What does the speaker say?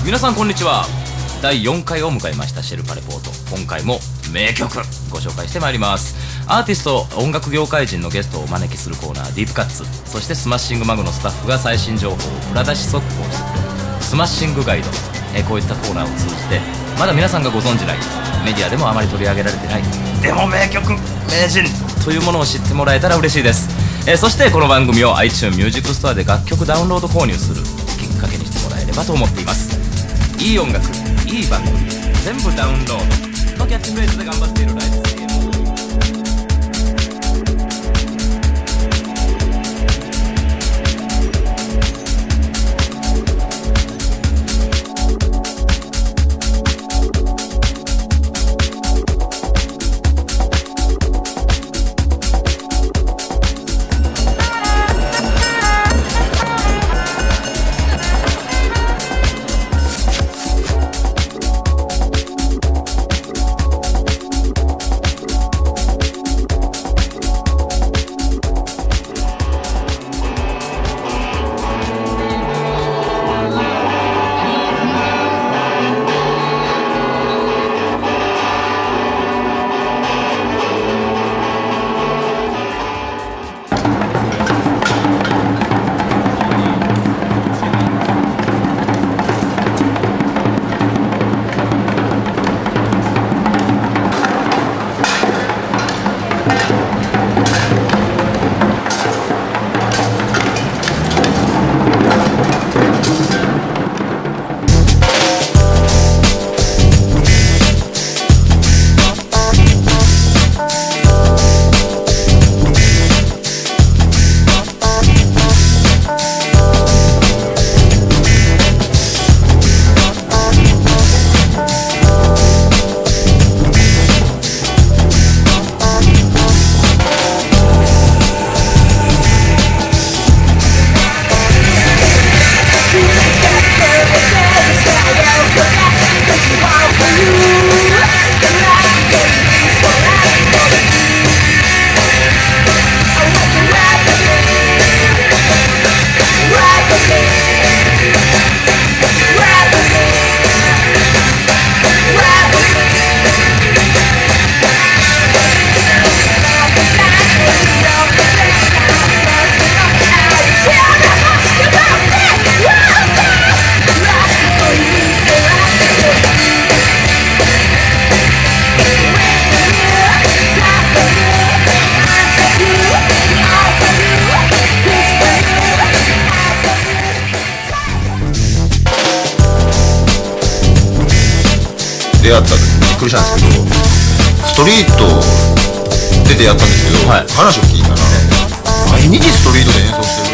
皆さんこんにちは。第4回を迎えましたシェルパレポート。今回も名曲ご紹介してまいります。アーティスト、音楽業界人のゲストをお招きするコーナーディープカッツ、そしてスマッシングマグのスタッフが最新情報を裏出し速報してくれるスマッシングガイド、こういったコーナーを通じてまだ皆さんがご存じない、メディアでもあまり取り上げられてない、でも名曲名人というものを知ってもらえたら嬉しいです。そしてこの番組を iTunes Music Store で楽曲ダウンロード購入するきっかけにしてもらえればと思っています。いい音楽、いい番組、全部ダウンロードのキャッチフレーズで頑張っているライブ CM。出会った時にびっくりしたんですけど、ストリートで出会ったんですけど、はい、話を聞いたら、毎日ストリートで演奏してる